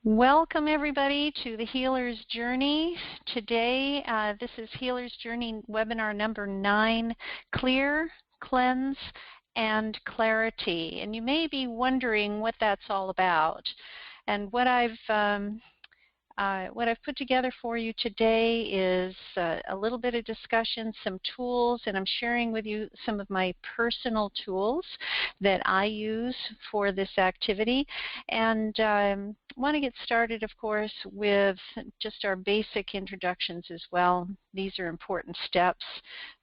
Welcome everybody to the Healer's Journey. Today, this is Healer's Journey webinar number 9, Clear, Cleanse, and Clarity. And you may be wondering what that's all about. And what I've put together for you today is a little bit of discussion, some tools, and I'm sharing with you some of my personal tools that I use for this activity. And want to get started, of course, with just our basic introductions as well. These are important steps.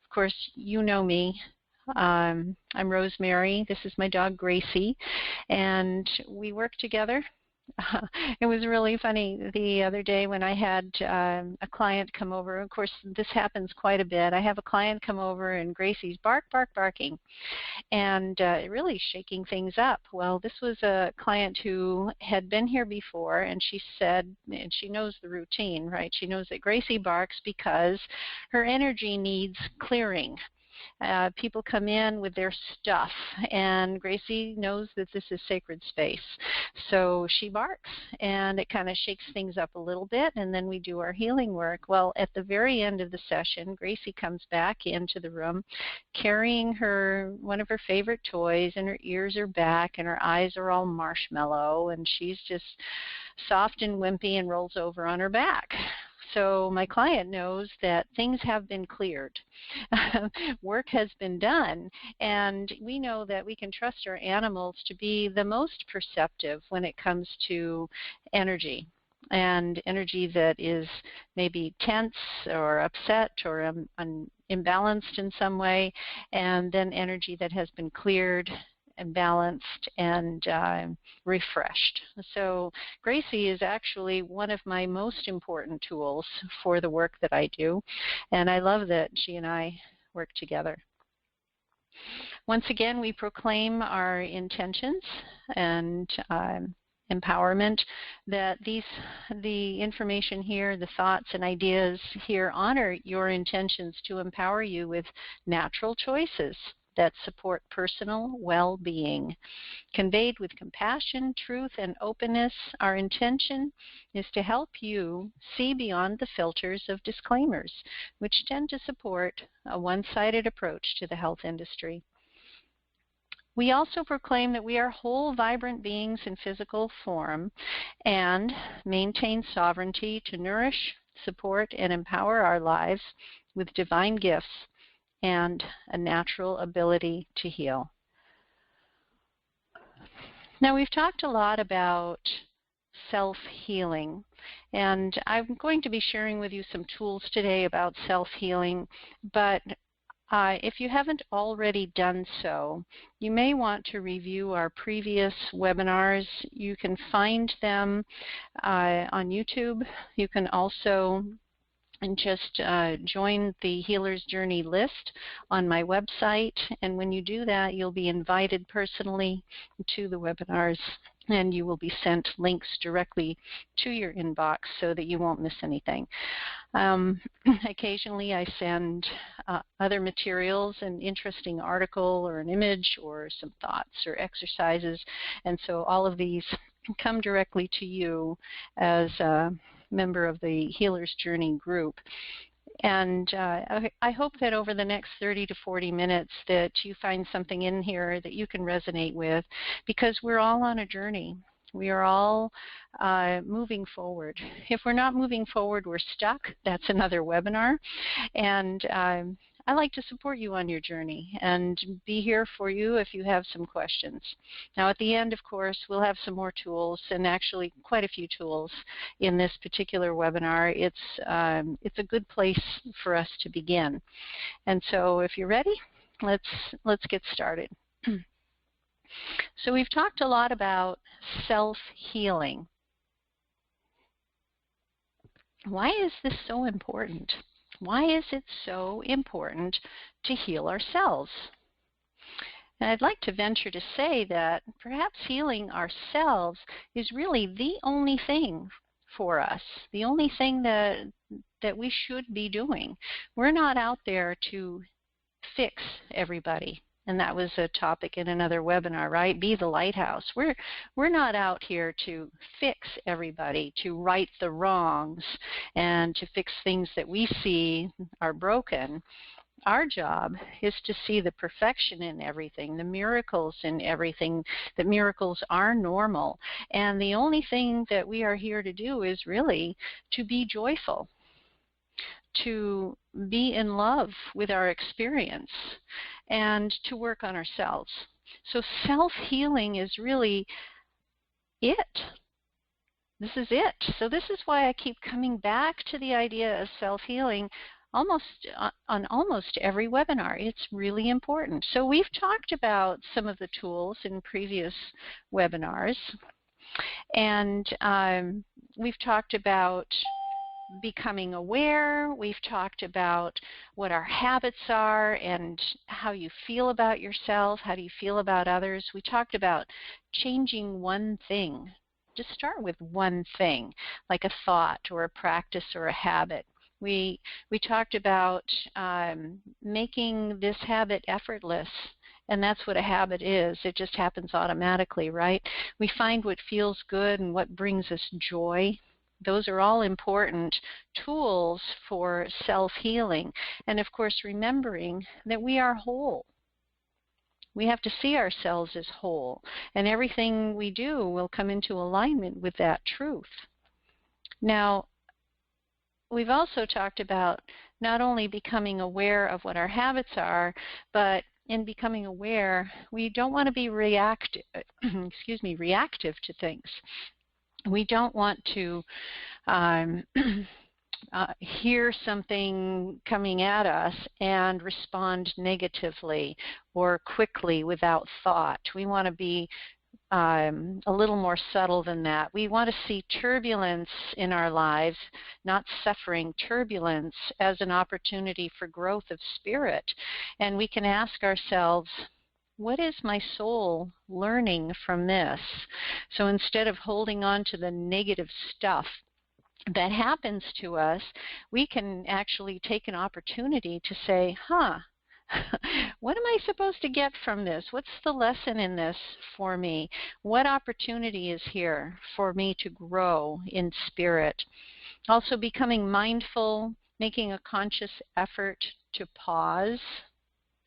Of course, you know me. I'm Rosemary. This is my dog, Gracie, and we work together. It was really funny the other day when I had a client come over. Of course, this happens quite a bit. I have a client come over and Gracie's barking, and really shaking things up. Well, this was a client who had been here before, and she said, and she knows the routine, right? She knows that Gracie barks because her energy needs clearing. People come in with their stuff, and Gracie knows that this is sacred space. So she barks, and it kind of shakes things up a little bit, and then we do our healing work. Well, at the very end of the session, Gracie comes back into the room carrying one of her favorite toys, and her ears are back, and her eyes are all marshmallow, and she's just soft and wimpy and rolls over on her back. So my client knows that things have been cleared. Work has been done, and we know that we can trust our animals to be the most perceptive when it comes to energy, and energy that is maybe tense or upset or imbalanced in some way, and then energy that has been cleared and balanced and refreshed. So Gracie is actually one of my most important tools for the work that I do, and I love that she and I work together. Once again, we proclaim our intentions and empowerment, that the information here, the thoughts and ideas here honor your intentions to empower you with natural choices that support personal well-being. Conveyed with compassion, truth, and openness, our intention is to help you see beyond the filters of disclaimers, which tend to support a one-sided approach to the health industry. We also proclaim that we are whole, vibrant beings in physical form and maintain sovereignty to nourish, support, and empower our lives with divine gifts and a natural ability to heal. Now, we've talked a lot about self-healing, and I'm going to be sharing with you some tools today about self-healing, but if you haven't already done so, you may want to review our previous webinars. You can find them on YouTube. You can also just join the Healer's Journey list on my website, and when you do that, you'll be invited personally to the webinars, and you will be sent links directly to your inbox so that you won't miss anything. Occasionally I send other materials, an interesting article or an image or some thoughts or exercises, and so all of these come directly to you as a member of the Healer's Journey group. And I hope that over the next 30 to 40 minutes that you find something in here that you can resonate with, because we're all on a journey. We are all moving forward. If we're not moving forward, we're stuck. That's another webinar. And I like to support you on your journey and be here for you if you have some questions. Now, at the end, of course, we'll have some more tools, and actually quite a few tools in this particular webinar. It's a good place for us to begin. And so if you're ready, let's get started. So we've talked a lot about self-healing. Why is this so important? Why is it so important to heal ourselves? And I'd like to venture to say that perhaps healing ourselves is really the only thing for us, the only thing that we should be doing. We're not out there to fix everybody. and that was a topic in another webinar, right? Be the lighthouse. We're not out here to fix everybody, to right the wrongs, and to fix things that we see are broken. Our job is to see the perfection in everything, the miracles in everything, that miracles are normal. And the only thing that we are here to do is really to be joyful, to be in love with our experience, and to work on ourselves. So self-healing is really it. This is it. So this is why I keep coming back to the idea of self-healing on almost every webinar. It's really important. So we've talked about some of the tools in previous webinars, and we've talked about becoming aware. We've talked about what our habits are and how you feel about yourself, how do you feel about others. We talked about changing one thing. Just start with one thing, like a thought or a practice or a habit. We talked about making this habit effortless, and that's what a habit is. It just happens automatically, right? We find what feels good and what brings us joy. Those are all important tools for self-healing. And of course, remembering that we are whole. We have to see ourselves as whole, and everything we do will come into alignment with that truth. Now, we've also talked about not only becoming aware of what our habits are, but in becoming aware, we don't want to be reactive to things. We don't want to hear something coming at us and respond negatively or quickly without thought. We want to be a little more subtle than that. We want to see turbulence in our lives, not suffering, turbulence as an opportunity for growth of spirit. And we can ask ourselves, what is my soul learning from this? So instead of holding on to the negative stuff that happens to us, we can actually take an opportunity to say, what am I supposed to get from this? What's the lesson in this for me? What opportunity is here for me to grow in spirit? Also becoming mindful, making a conscious effort to pause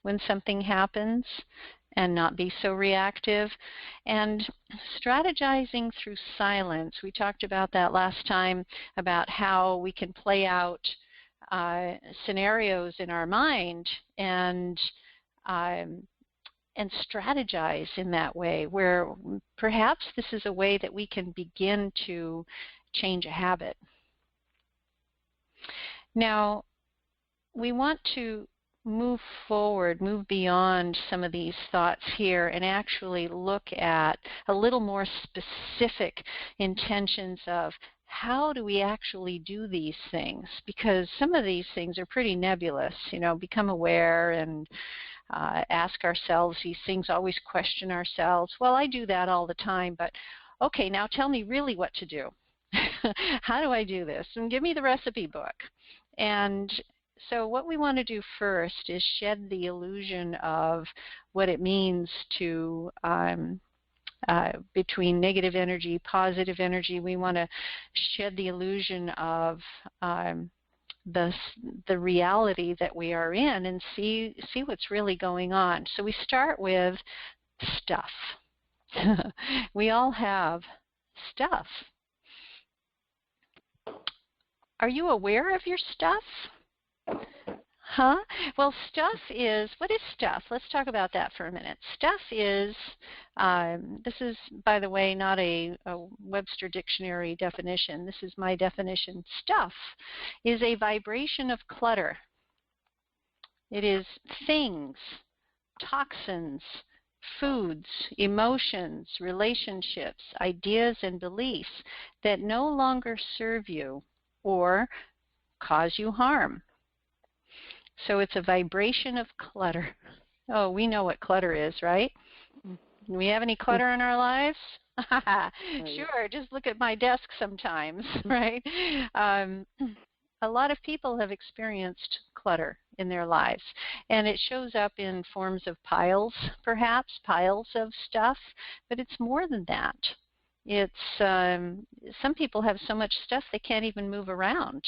when something happens and not be so reactive, and strategizing through silence. We talked about that last time, about how we can play out scenarios in our mind and strategize in that way, where perhaps this is a way that we can begin to change a habit. Now, we want to move forward, move beyond some of these thoughts here, and actually look at a little more specific intentions of how do we actually do these things, because some of these things are pretty nebulous. Become aware and ask ourselves these things, always question ourselves. Well, I do that all the time, but okay, now tell me really what to do. How do I do this? And give me the recipe book. And so what we want to do first is shed the illusion of what it means to between negative energy, positive energy. We want to shed the illusion of the reality that we are in and see what's really going on. So we start with stuff. We all have stuff. Are you aware of your stuff? Well, stuff is, what is stuff? Let's talk about that for a minute. Stuff is, this is, by the way, not a Webster Dictionary definition. This is my definition. Stuff is a vibration of clutter. It is things, toxins, foods, emotions, relationships, ideas, and beliefs that no longer serve you or cause you harm. So it's a vibration of clutter. Oh, we know what clutter is, right? Do we have any clutter in our lives? Sure, just look at my desk sometimes, right? A lot of people have experienced clutter in their lives. And it shows up in forms of piles, perhaps, piles of stuff, but it's more than that. It's some people have so much stuff they can't even move around.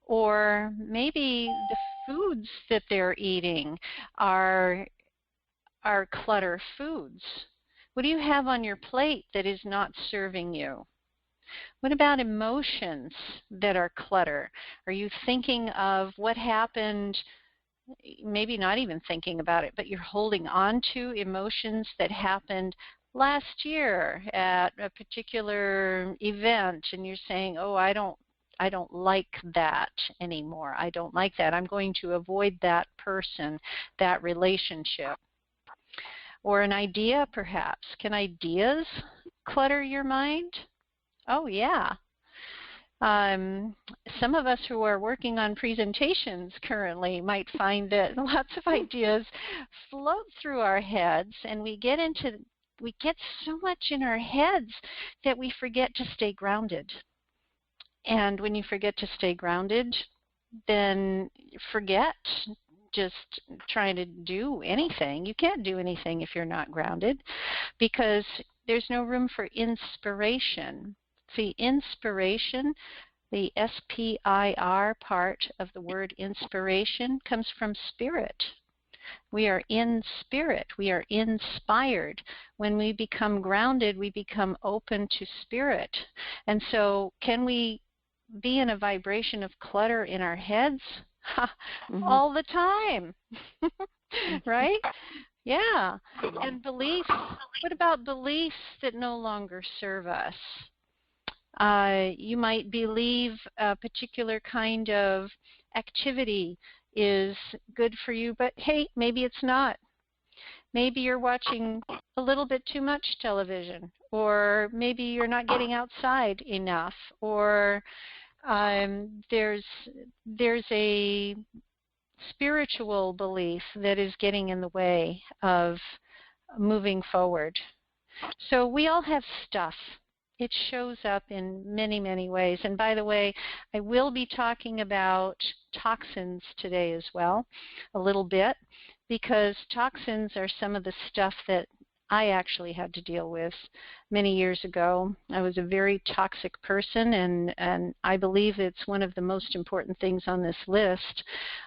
Or maybe the foods that they're eating are clutter foods. What do you have on your plate that is not serving you? What about emotions that are clutter? Are you thinking of what happened, maybe not even thinking about it, but you're holding on to emotions that happened last year at a particular event, and you're saying, oh, I don't like that anymore. I don't like that. I'm going to avoid that person, that relationship. Or an idea, perhaps. Can ideas clutter your mind? Oh, yeah. Some of us who are working on presentations currently might find that lots of ideas float through our heads, and we get so much in our heads that we forget to stay grounded. And when you forget to stay grounded, then forget just trying to do anything. You can't do anything if you're not grounded, because there's no room for inspiration. See, inspiration, the S-P-I-R part of the word inspiration, comes from spirit. We are in spirit. We are inspired. When we become grounded, we become open to spirit. And so can we be in a vibration of clutter in our heads? All the time. Right? Yeah. And beliefs. What about beliefs that no longer serve us? You might believe a particular kind of activity is good for you, but hey, maybe it's not. Maybe you're watching a little bit too much television, or maybe you're not getting outside enough, or there's a spiritual belief that is getting in the way of moving forward. So we all have stuff. It shows up in many, many ways. And by the way, I will be talking about toxins today as well, a little bit, because toxins are some of the stuff that I actually had to deal with many years ago. I was a very toxic person, and I believe it's one of the most important things on this list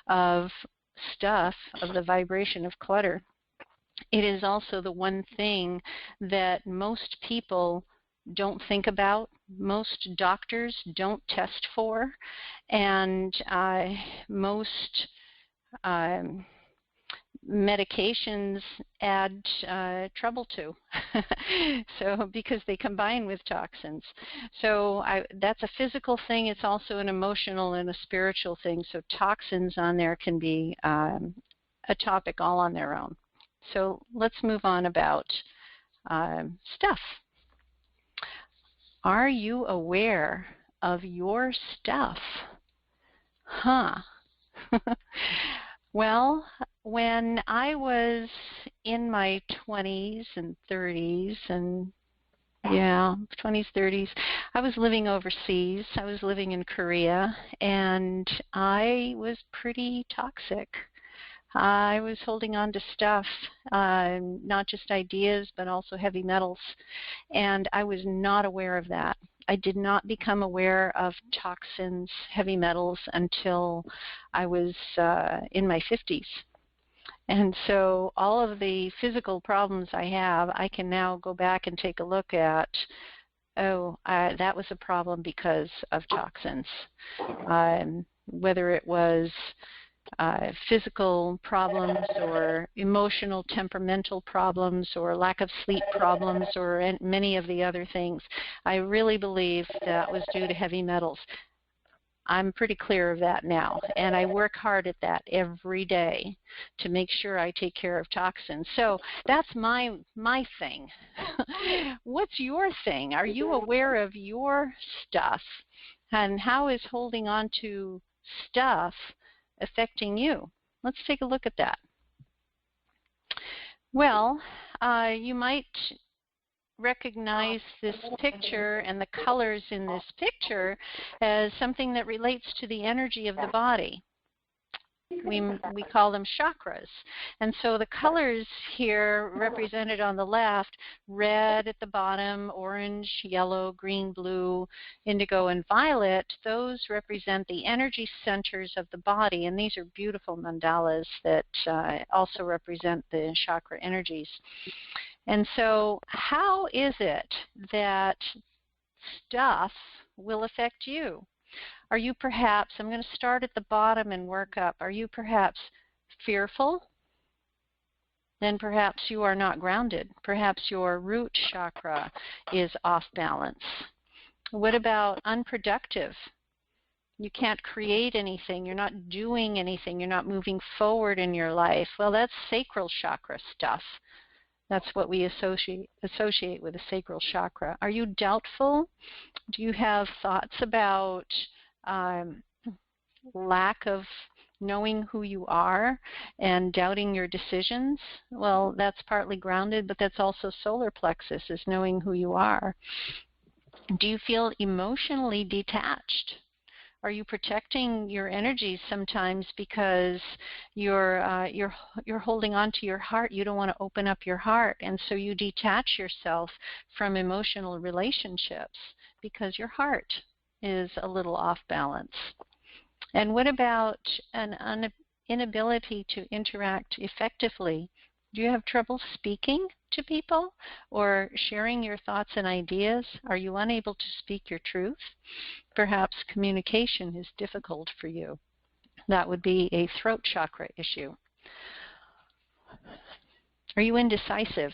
of stuff, of the vibration of clutter. It is also the one thing that most people don't think about, most doctors don't test for, and most medications add trouble to, so because they combine with toxins. So that's a physical thing. It's also an emotional and a spiritual thing. So toxins on there can be a topic all on their own. So let's move on about stuff. Are you aware of your stuff? Well, when I was in my 20s and 30s, and 20s, 30s, I was living overseas. I was living in Korea, and I was pretty toxic. I was holding on to stuff, not just ideas, but also heavy metals, and I was not aware of that. I did not become aware of toxins, heavy metals, until I was in my 50s. And so all of the physical problems I have, I can now go back and take a look at, that was a problem because of toxins. Whether it was physical problems or emotional, temperamental problems or lack of sleep problems or many of the other things. I really believe that was due to heavy metals. I'm pretty clear of that now, and I work hard at that every day to make sure I take care of toxins. So that's my thing. What's your thing? Are you aware of your stuff, and how is holding on to stuff affecting you? Let's take a look at that. Well, you might recognize this picture and the colors in this picture as something that relates to the energy of the body. we call them chakras. And so the colors here represented on the left, red at the bottom, orange, yellow, green, blue, indigo, and violet, those represent the energy centers of the body. And these are beautiful mandalas that also represent the chakra energies. And so how is it that stuff will affect you? Are you perhaps, I'm going to start at the bottom and work up, are you perhaps fearful? Then perhaps you are not grounded. Perhaps your root chakra is off balance. What about unproductive? You can't create anything. You're not doing anything. You're not moving forward in your life. Well, that's sacral chakra stuff. That's what we associate with the sacral chakra. Are you doubtful? Do you have thoughts about lack of knowing who you are and doubting your decisions? Well, that's partly grounded, but that's also solar plexus, is knowing who you are. Do you feel emotionally detached? Are you protecting your energies sometimes because you're holding on to your heart? You don't want to open up your heart, and so you detach yourself from emotional relationships because your heart is a little off balance. And what about an inability to interact effectively? Do you have trouble speaking to people or sharing your thoughts and ideas? Are you unable to speak your truth? Perhaps communication is difficult for you. That would be a throat chakra issue. Are you indecisive?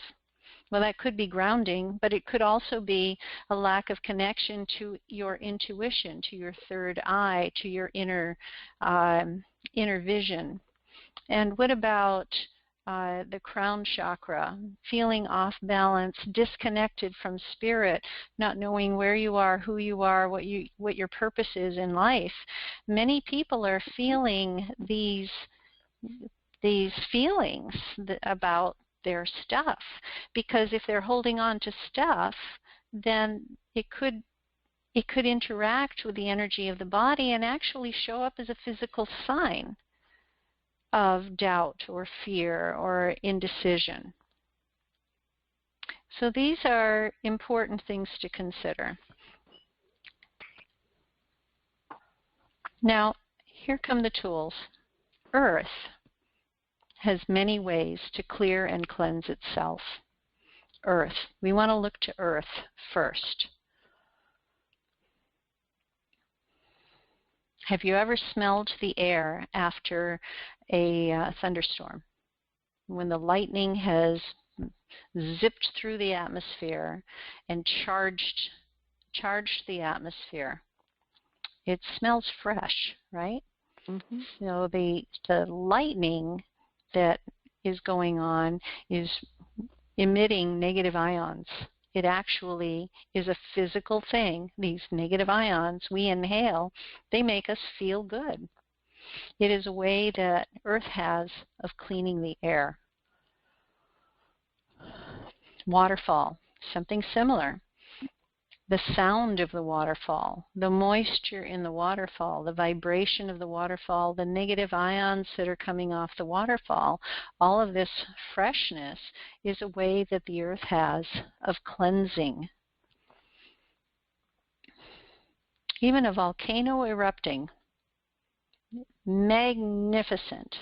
Well, that could be grounding, but it could also be a lack of connection to your intuition, to your third eye, to your inner vision. And what about the crown chakra, feeling off balance, disconnected from spirit, not knowing where you are, who you are, what your purpose is in life? Many people are feeling these feelings about their stuff, because if they're holding on to stuff, then it could interact with the energy of the body and actually show up as a physical sign of doubt or fear or indecision. So these are important things to consider. Now, here come the tools. Earth has many ways to clear and cleanse itself. Earth. We want to look to Earth first. Have you ever smelled the air after a thunderstorm? When the lightning has zipped through the atmosphere and charged the atmosphere. It smells fresh, right? Mm-hmm. So the lightning that is going on is emitting negative ions. It actually is a physical thing. These negative ions we inhale, they make us feel good. It is a way that Earth has of cleaning the air. Waterfall, something similar. The sound of the waterfall, the moisture in the waterfall, the vibration of the waterfall, the negative ions that are coming off the waterfall, all of this freshness is a way that the Earth has of cleansing. Even a volcano erupting, magnificent.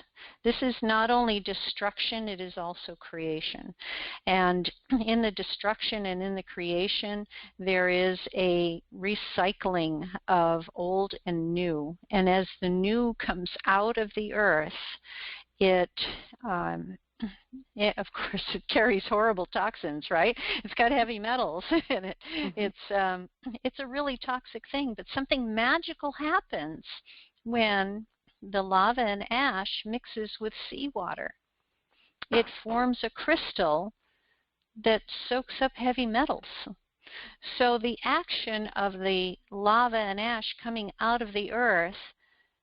This is not only destruction, it is also creation. And in the destruction and in the creation, there is a recycling of old and new. And as the new comes out of the earth, it of course, it carries horrible toxins, right? It's got heavy metals in it. Mm-hmm. It's a really toxic thing, but something magical happens when the lava and ash mixes with seawater. It forms a crystal that soaks up heavy metals. So the action of the lava and ash coming out of the earth,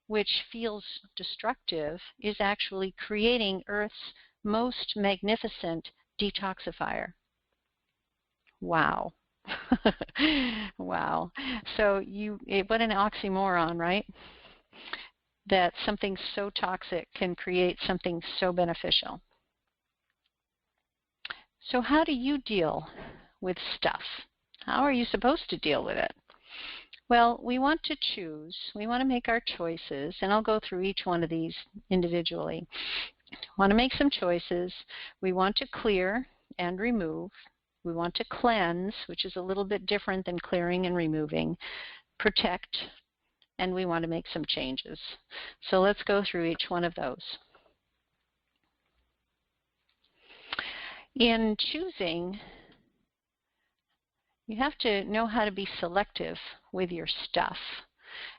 which feels destructive, is actually creating Earth's most magnificent detoxifier. Wow. Wow. So what an oxymoron, right? that something so toxic can create something so beneficial. So how do you deal with stuff? How are you supposed to deal with it? Well, we want to choose. We want to make our choices, and I'll go through each one of these individually. We want to make some choices. We want to clear and remove. We want to cleanse, which is a little bit different than clearing and removing, protect, and we want to make some changes. So let's go through each one of those. In choosing, you have to know how to be selective with your stuff.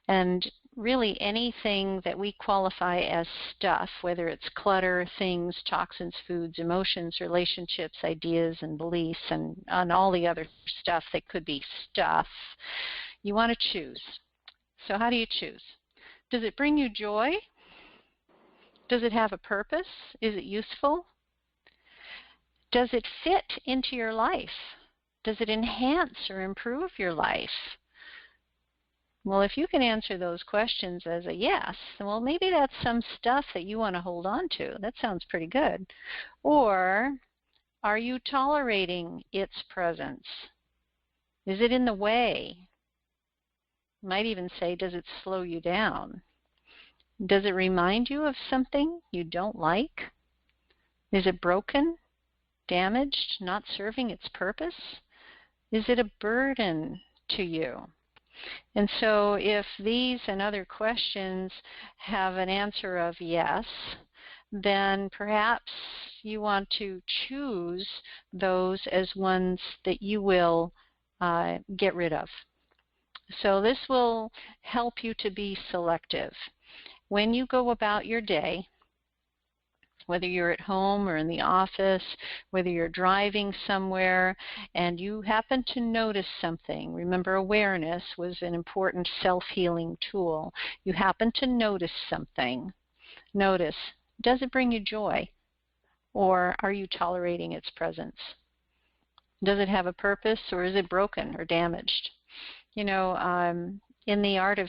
And really anything that we qualify as stuff, whether it's clutter, things, toxins, foods, emotions, relationships, ideas, and beliefs, and all the other stuff that could be stuff, you want to choose. So how do you choose? Does it bring you joy? Does it have a purpose? Is it useful? Does it fit into your life? Does it enhance or improve your life? Well, if you can answer those questions as a yes, well, maybe that's some stuff that you want to hold on to. That sounds pretty good. Or are you tolerating its presence? Is it in the way? You might even say, does it slow you down? Does it remind you of something you don't like? Is it broken, damaged, not serving its purpose? Is it a burden to you? And so if these and other questions have an answer of yes, then perhaps you want to choose those as ones that you will get rid of. So this will help you to be selective. When you go about your day, whether you're at home or in the office, whether you're driving somewhere, and you happen to notice something. Remember, awareness was an important self-healing tool. You happen to notice something. Notice, does it bring you joy? Or are you tolerating its presence? Does it have a purpose, or is it broken or damaged? You know, in the art of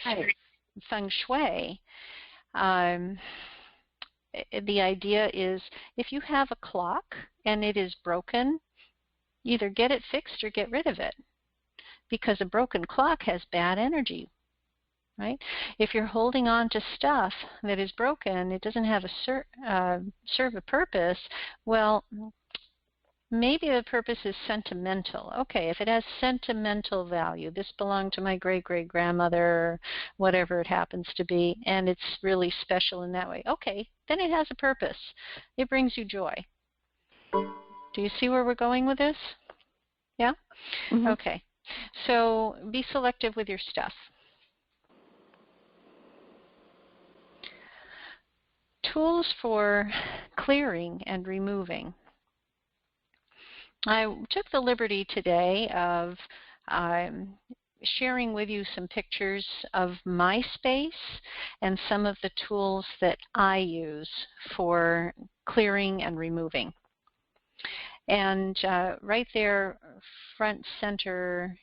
feng shui, the idea is if you have a clock and it is broken, either get it fixed or get rid of it, because a broken clock has bad energy, right? If you're holding on to stuff that is broken, it doesn't have a serve a purpose, well, maybe the purpose is sentimental. Okay, if it has sentimental value, this belonged to my great-great-grandmother, whatever it happens to be, and it's really special in that way. Okay, then it has a purpose. It brings you joy. Do you see where we're going with this? Yeah? Mm-hmm. Okay. So be selective with your stuff. Tools for clearing and removing. I took the liberty today of sharing with you some pictures of my space and some of the tools that I use for clearing and removing. And right there, front center,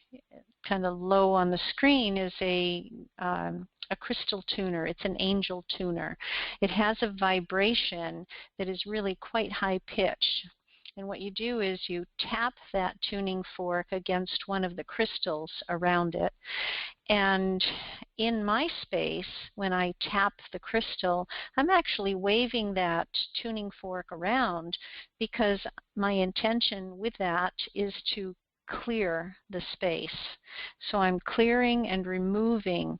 kind of low on the screen, is a crystal tuner. It's an angel tuner. It has a vibration that is really quite high pitched. And what you do is you tap that tuning fork against one of the crystals around it. And in my space, when I tap the crystal, I'm actually waving that tuning fork around, because my intention with that is to clear the space. So I'm clearing and removing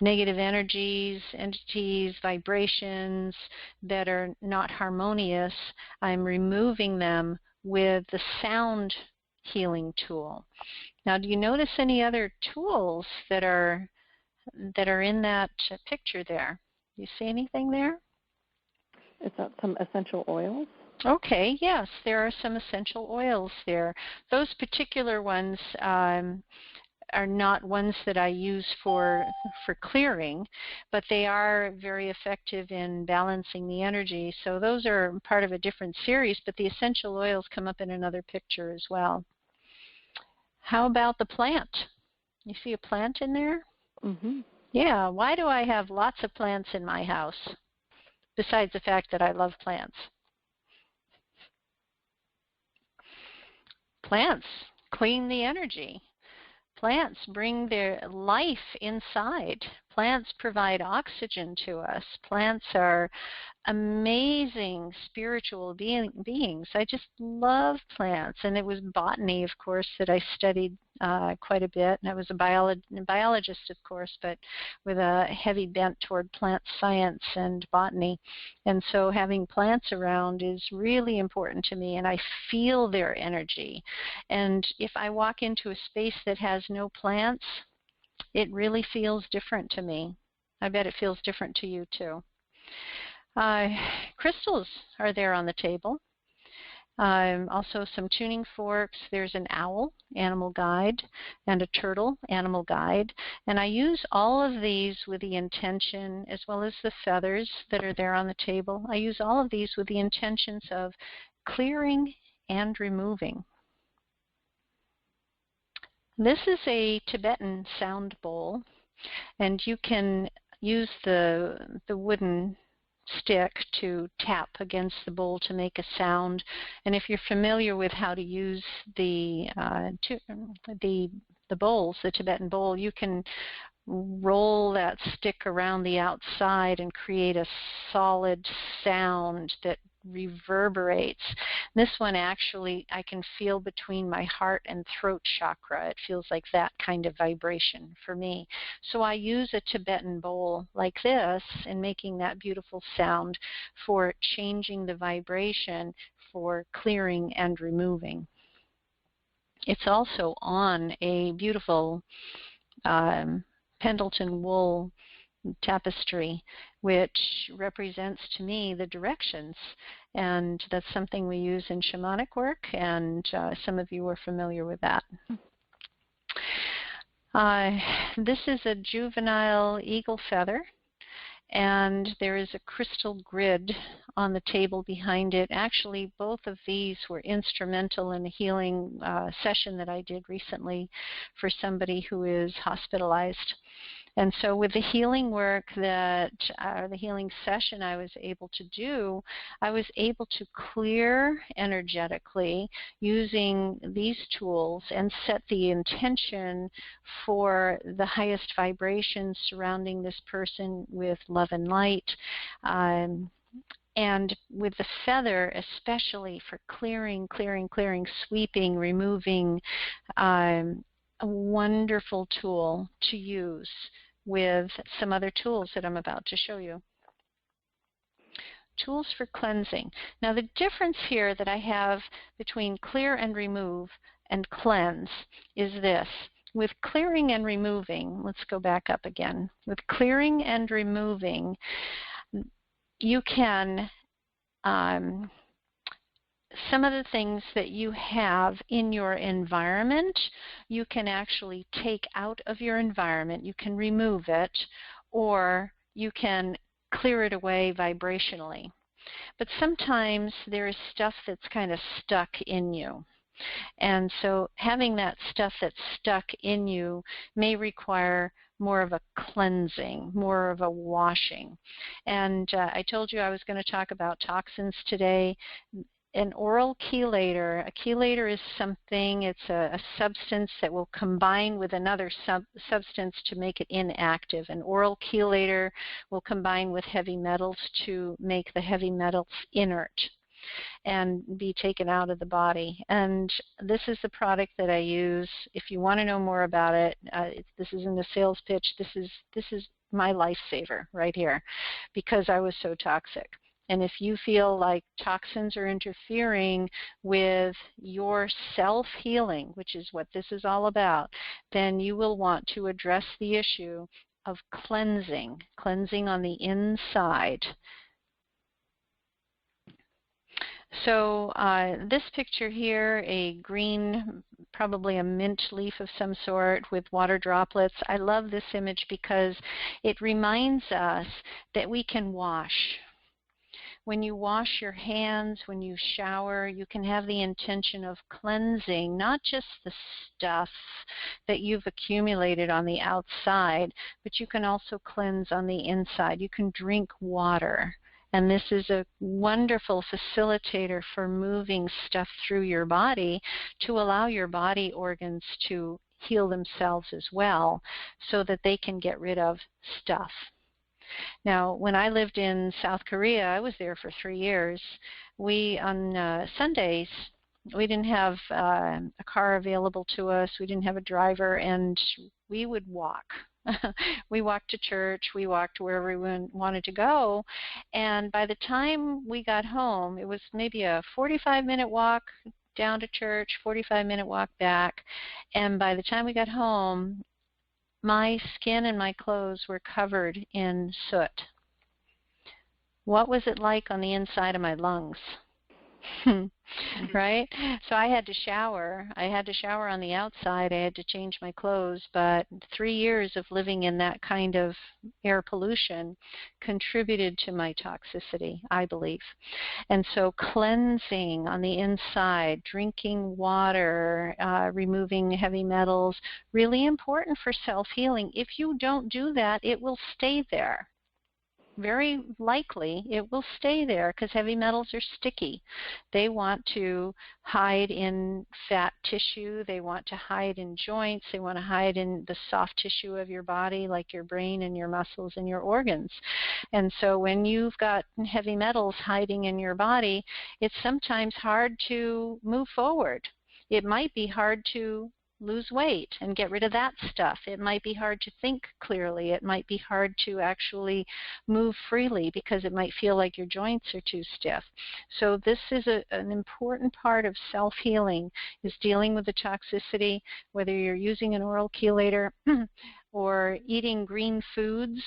negative energies, entities, vibrations that are not harmonious. I'm removing them with the sound healing tool. Now, do you notice any other tools that are in that picture there? Do you see anything there? Is that some essential oils? Okay, yes, there are some essential oils there. Those particular ones are not ones that I use for clearing, but they are very effective in balancing the energy. So those are part of a different series, but the essential oils come up in another picture as well. How about the plant? You see a plant in there? Mm-hmm. Yeah, why do I have lots of plants in my house, besides the fact that I love plants? Plants clean the energy. Plants bring their life inside. Plants provide oxygen to us. Plants are amazing spiritual beings. I just love plants, and it was botany, of course, that I studied quite a bit. And I was a biologist, of course, but with a heavy bent toward plant science and botany. And so having plants around is really important to me, and I feel their energy. And if I walk into a space that has no plants, it really feels different to me. I bet it feels different to you too. Crystals are there on the table. Also some tuning forks. There's an owl, animal guide, and a turtle, animal guide. And I use all of these with the intention, as well as the feathers that are there on the table. I use all of these with the intentions of clearing and removing. This is a Tibetan sound bowl, and you can use the wooden stick to tap against the bowl to make a sound. And if you're familiar with how to use the bowls, the Tibetan bowl, you can roll that stick around the outside and create a solid sound that reverberates. This one actually I can feel between my heart and throat chakra. It feels like that kind of vibration for me. So I use a Tibetan bowl like this in making that beautiful sound for changing the vibration, for clearing and removing. It's also on a beautiful Pendleton wool tapestry, which represents to me the directions, and that's something we use in shamanic work, and some of you are familiar with that. This is a juvenile eagle feather, and there is a crystal grid on the table behind it. Actually, both of these were instrumental in a healing session that I did recently for somebody who is hospitalized. And so with the healing work the healing session I was able to do, I was able to clear energetically using these tools and set the intention for the highest vibrations surrounding this person with love and light. And with the feather, especially for clearing, sweeping, removing, a wonderful tool to use with some other tools that I'm about to show you. Tools for cleansing. Now the difference here that I have between clear and remove and cleanse is this. With clearing and removing, let's go back up again. With clearing and removing, you can some of the things that you have in your environment, you can actually take out of your environment. You can remove it, or you can clear it away vibrationally. But sometimes there is stuff that's kind of stuck in you. And so having that stuff that's stuck in you may require more of a cleansing, more of a washing. And I told you I was going to talk about toxins today. An oral chelator. A chelator is something, it's a substance that will combine with another substance to make it inactive. An oral chelator will combine with heavy metals to make the heavy metals inert and be taken out of the body. And this is the product that I use. If you want to know more about it, this isn't a sales pitch. This is my lifesaver right here because I was so toxic. And if you feel like toxins are interfering with your self-healing, which is what this is all about, then you will want to address the issue of cleansing on the inside. So this picture here, a green, probably a mint leaf of some sort with water droplets. I love this image because it reminds us that we can wash. when you wash your hands, when you shower, you can have the intention of cleansing not just the stuff that you've accumulated on the outside, but you can also cleanse on the inside. You can drink water. And this is a wonderful facilitator for moving stuff through your body to allow your body organs to heal themselves as well so that they can get rid of stuff. Now, when I lived in South Korea, I was there for 3 years. We, on Sundays, we didn't have a car available to us. We didn't have a driver, and we would walk. We walked to church. We walked wherever we wanted to go. And by the time we got home, it was maybe a 45-minute walk down to church, 45-minute walk back. And by the time we got home, my skin and my clothes were covered in soot. What was it like on the inside of my lungs? Right? So I had to shower. I had to shower on the outside. I had to change my clothes. But 3 years of living in that kind of air pollution contributed to my toxicity, I believe. And so cleansing on the inside, drinking water, removing heavy metals, really important for self-healing. If you don't do that, it will stay there. Very likely it will stay there because heavy metals are sticky. They want to hide in fat tissue. They want to hide in joints. They want to hide in the soft tissue of your body, like your brain and your muscles and your organs. And so when you've got heavy metals hiding in your body, it's sometimes hard to move forward. It might be hard to lose weight and get rid of that stuff. It might be hard to think clearly. It might be hard to actually move freely because it might feel like your joints are too stiff. So this is an important part of self-healing, is dealing with the toxicity, whether you're using an oral chelator or eating green foods.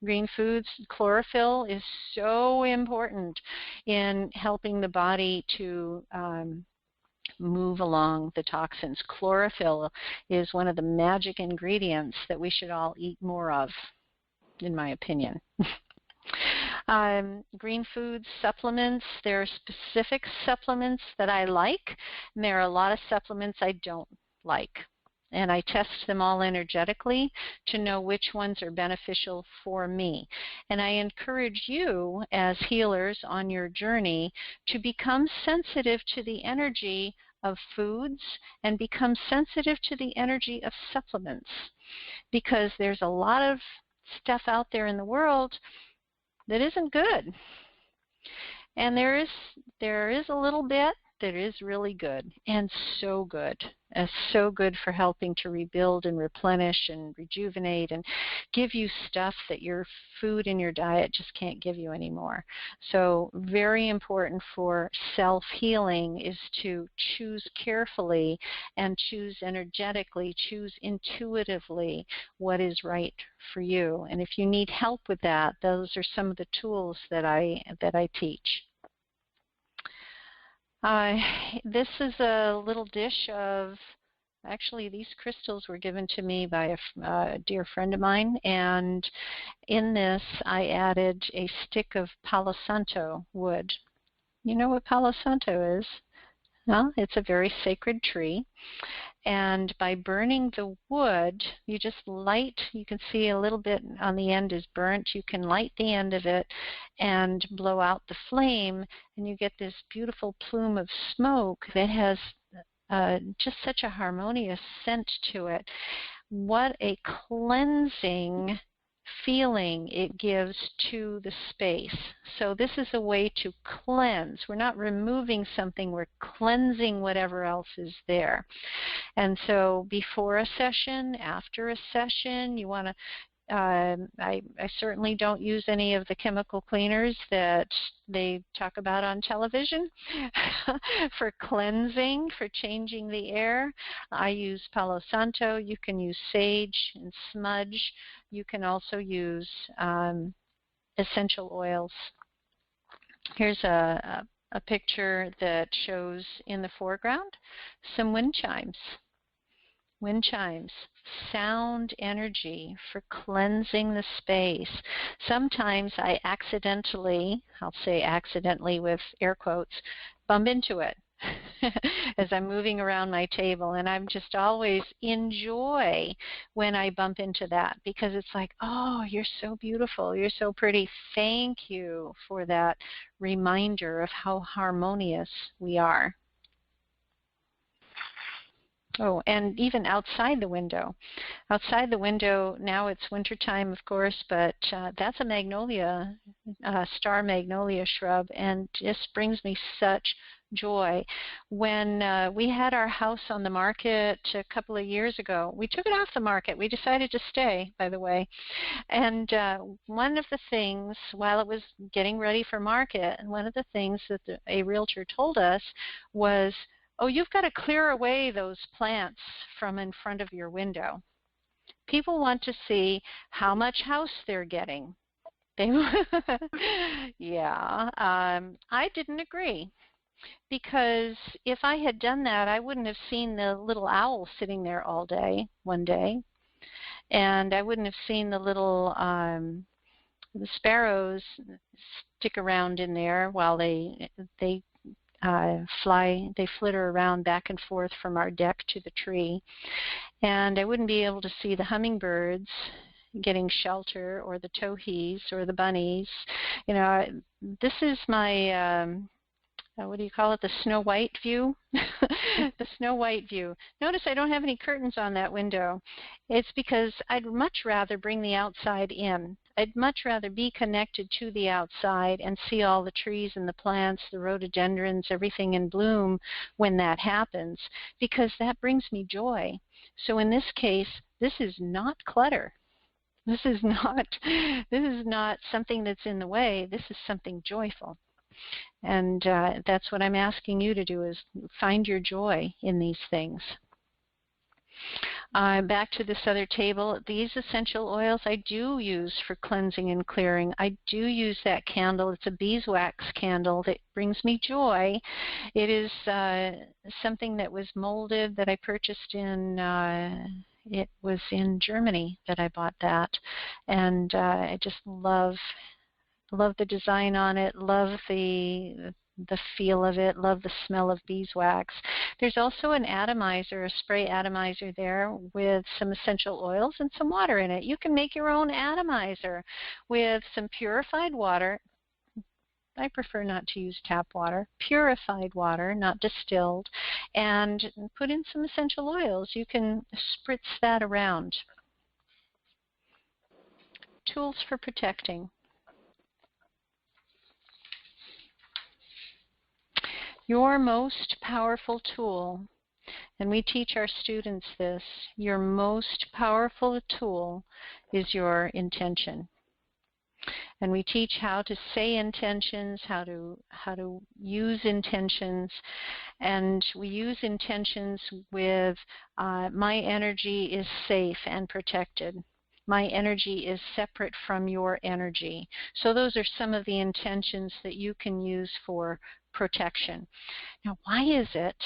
Green foods, chlorophyll is so important in helping the body to move along the toxins. Chlorophyll is one of the magic ingredients that we should all eat more of, in my opinion. Green food supplements, there are specific supplements that I like, and there are a lot of supplements I don't like. And I test them all energetically to know which ones are beneficial for me. And I encourage you as healers on your journey to become sensitive to the energy of foods and become sensitive to the energy of supplements, because there's a lot of stuff out there in the world that isn't good. And there is a little bit that is really good, and so good. So good for helping to rebuild and replenish and rejuvenate and give you stuff that your food and your diet just can't give you anymore. So very important for self-healing is to choose carefully and choose energetically, choose intuitively what is right for you. And if you need help with that, those are some of the tools that I teach. This is a little dish of, actually these crystals were given to me by a dear friend of mine, and in this I added a stick of Palo Santo wood. You know what Palo Santo is? Well, it's a very sacred tree. And by burning the wood, you just light, you can see a little bit on the end is burnt. You can light the end of it and blow out the flame, and you get this beautiful plume of smoke that has just such a harmonious scent to it. What a cleansing feeling it gives to the space. So this is a way to cleanse. We're not removing something, we're cleansing whatever else is there. And so before a session, after a session, you want to I certainly don't use any of the chemical cleaners that they talk about on television for cleansing, for changing the air. I use Palo Santo. You can use sage and smudge. You can also use essential oils. Here's a picture that shows in the foreground some wind chimes. Wind chimes, sound energy for cleansing the space. Sometimes I accidentally, I'll say accidentally with air quotes, bump into it as I'm moving around my table, and I'm just always enjoy when I bump into that, because it's like, oh, you're so beautiful, you're so pretty, thank you for that reminder of how harmonious we are. Oh, and even outside the window. Outside the window, now it's wintertime, of course, but that's a magnolia, star magnolia shrub, and just brings me such joy. When we had our house on the market a couple of years ago, we took it off the market. We decided to stay, by the way. And one of the things, while it was getting ready for market, one of the things that a realtor told us was, oh, you've got to clear away those plants from in front of your window. People want to see how much house they're getting. Yeah, I didn't agree, because if I had done that, I wouldn't have seen the little owl sitting there all day, one day, and I wouldn't have seen the little the sparrows stick around in there while they flitter around back and forth from our deck to the tree. And I wouldn't be able to see the hummingbirds getting shelter, or the towhees, or the bunnies. You know, this is my, what do you call it, the Snow White view? The Snow White view. Notice I don't have any curtains on that window. It's because I'd much rather bring the outside in. I'd much rather be connected to the outside and see all the trees and the plants, the rhododendrons, everything in bloom when that happens, because that brings me joy. So in this case, this is not clutter. This is not something that's in the way. This is something joyful. And that's what I'm asking you to do, is find your joy in these things. Back to this other table, these essential oils I do use for cleansing and clearing. I do use that candle. It's a beeswax candle that brings me joy. It is something that was molded, that I purchased in, it was in Germany that I bought that. And I just love the design on it, love the feel of it, love the smell of beeswax. There's also an atomizer, a spray atomizer there with some essential oils and some water in it. You can make your own atomizer with some purified water. I prefer not to use tap water. Purified water, not distilled, and put in some essential oils. You can spritz that around. Tools for protecting. Your most powerful tool, and we teach our students this, your most powerful tool is your intention. And we teach how to say intentions, how to use intentions, and we use intentions with my energy is safe and protected. My energy is separate from your energy. So those are some of the intentions that you can use for protection. Now, why is it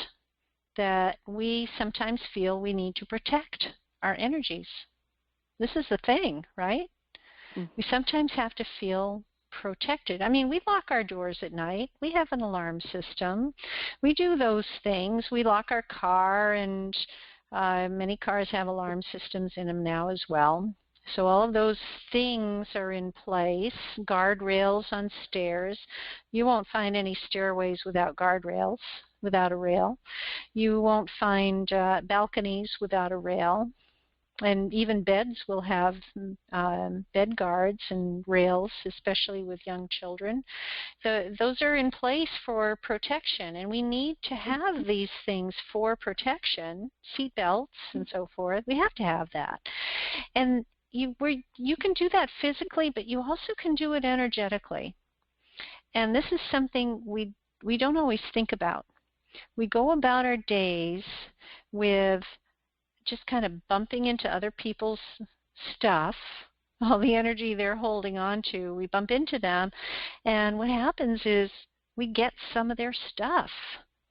that we sometimes feel we need to protect our energies? This is the thing, right? We sometimes have to feel protected. I mean, we lock our doors at night. We have an alarm system. We do those things. We lock our car, and many cars have alarm systems in them now as well. So all of those things are in place. Guardrails on stairs. You won't find any stairways without guardrails, without a rail. You won't find balconies without a rail. And even beds will have bed guards and rails, especially with young children. Those are in place for protection, and we need to have these things for protection, seat belts and so forth. We have to have that. And you can do that physically, but you also can do it energetically. And this is something we don't always think about. We go about our days with just kind of bumping into other people's stuff, all the energy they're holding on to. We bump into them, and what happens is we get some of their stuff.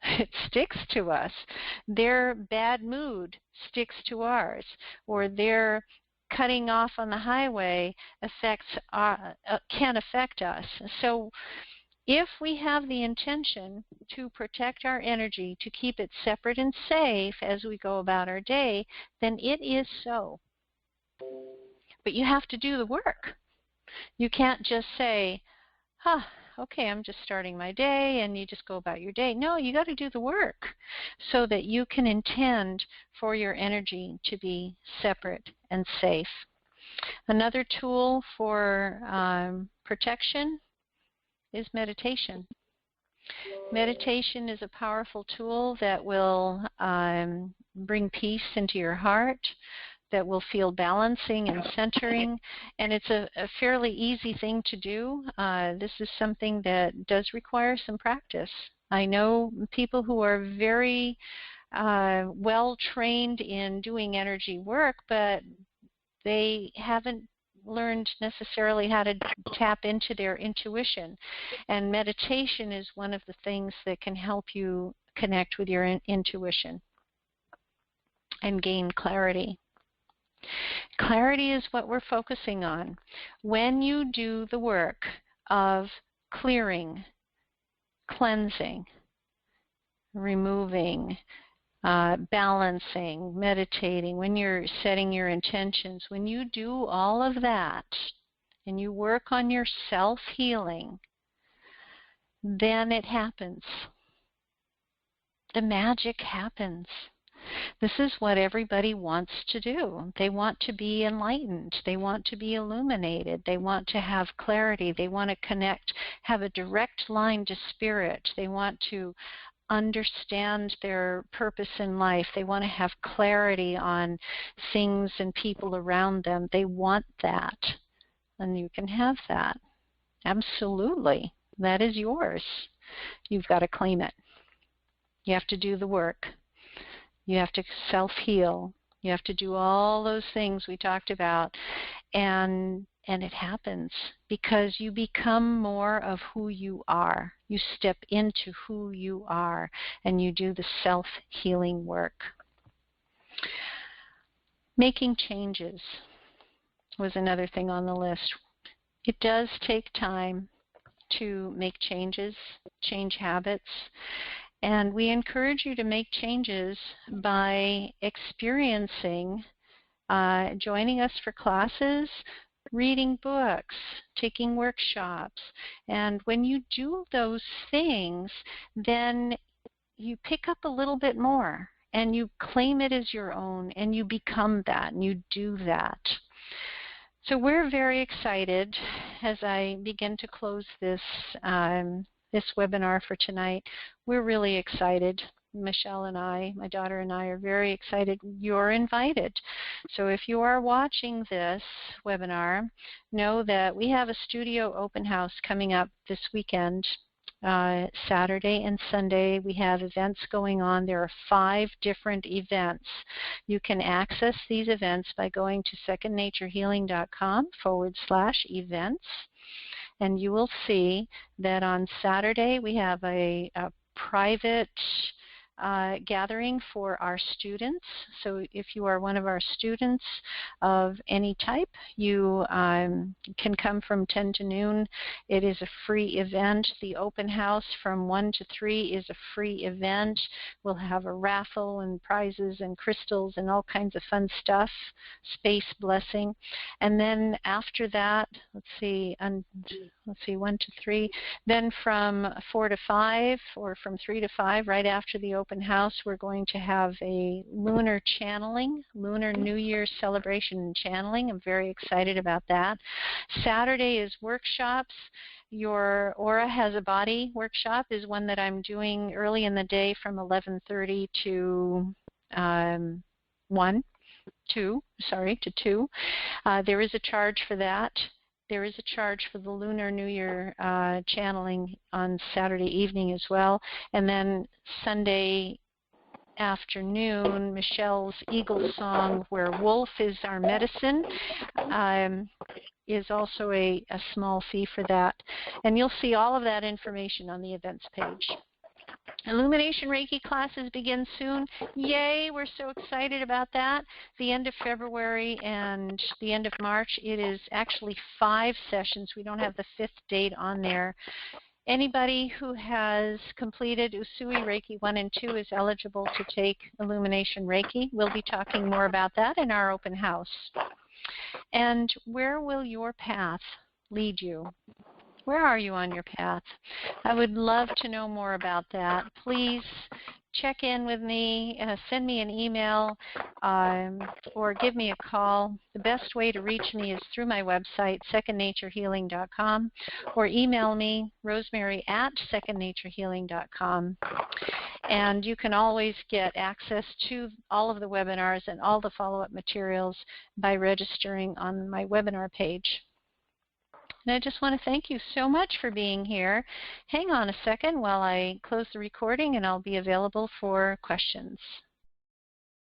It sticks to us. Their bad mood sticks to ours, or their cutting off on the highway can affect us. So if we have the intention to protect our energy, to keep it separate and safe as we go about our day, then it is so. But you have to do the work. You can't just say, okay, I'm just starting my day, and you just go about your day. No, you got to do the work so that you can intend for your energy to be separate and safe. Another tool for protection is meditation. Meditation is a powerful tool that will bring peace into your heart, that will feel balancing and centering, and it's a fairly easy thing to do. This is something that does require some practice. I know people who are very well trained in doing energy work, but they haven't learned necessarily how to tap into their intuition. And meditation is one of the things that can help you connect with your intuition and gain clarity. Clarity is what we're focusing on. When you do the work of clearing, cleansing, removing, balancing, meditating, when you're setting your intentions, when you do all of that and you work on your self-healing, then it happens. The magic happens. This is what everybody wants to do. They want to be enlightened. They want to be illuminated. They want to have clarity. They want to connect, have a direct line to spirit. They want to understand their purpose in life. They want to have clarity on things and people around them. They want that. And you can have that. Absolutely. That is yours. You've got to claim it. You have to do the work. You have to self-heal. You have to do all those things we talked about. And it happens because you become more of who you are. You step into who you are and you do the self-healing work. Making changes was another thing on the list. It does take time to make changes, change habits. And we encourage you to make changes by experiencing, joining us for classes, reading books, taking workshops. And when you do those things, then you pick up a little bit more and you claim it as your own and you become that and you do that. So we're very excited as I begin to close this this webinar for tonight. We're really excited. Michelle and I, my daughter and I, are very excited. You're invited. So if you are watching this webinar, know that we have a studio open house coming up this weekend. Saturday and Sunday, we have events going on. There are 5 different events. You can access these events by going to secondnaturehealing.com/events. And you will see that on Saturday we have a private gathering for our students. So if you are one of our students of any type, you can come from 10 to noon. It is a free event. The open house from 1 to 3 is a free event. We'll have a raffle and prizes and crystals and all kinds of fun stuff, space blessing. And then after that, let's see, 1 to 3. Then from 4 to 5 or from 3 to 5, right after the open house, we're going to have a lunar channeling, Lunar New Year celebration and channeling. I'm very excited about that. Saturday is workshops. Your Aura Has a Body workshop is one that I'm doing early in the day from 11:30 to 2. There is a charge for that. There is a charge for the Lunar New Year channeling on Saturday evening as well. And then Sunday afternoon, Michelle's Eagle Song, where Wolf is our medicine, is also a small fee for that. And you'll see all of that information on the events page. Illumination Reiki classes begin soon. Yay, we're so excited about that. The end of February and the end of March, it is actually 5 sessions. We don't have the 5th date on there. Anybody who has completed Usui Reiki 1 and 2 is eligible to take Illumination Reiki. We'll be talking more about that in our open house. And where will your path lead you? Where are you on your path? I would love to know more about that. Please check in with me, send me an email, or give me a call. The best way to reach me is through my website, secondnaturehealing.com, or email me, rosemary@secondnaturehealing.com. And you can always get access to all of the webinars and all the follow-up materials by registering on my webinar page. And I just want to thank you so much for being here. Hang on a second while I close the recording, and I'll be available for questions.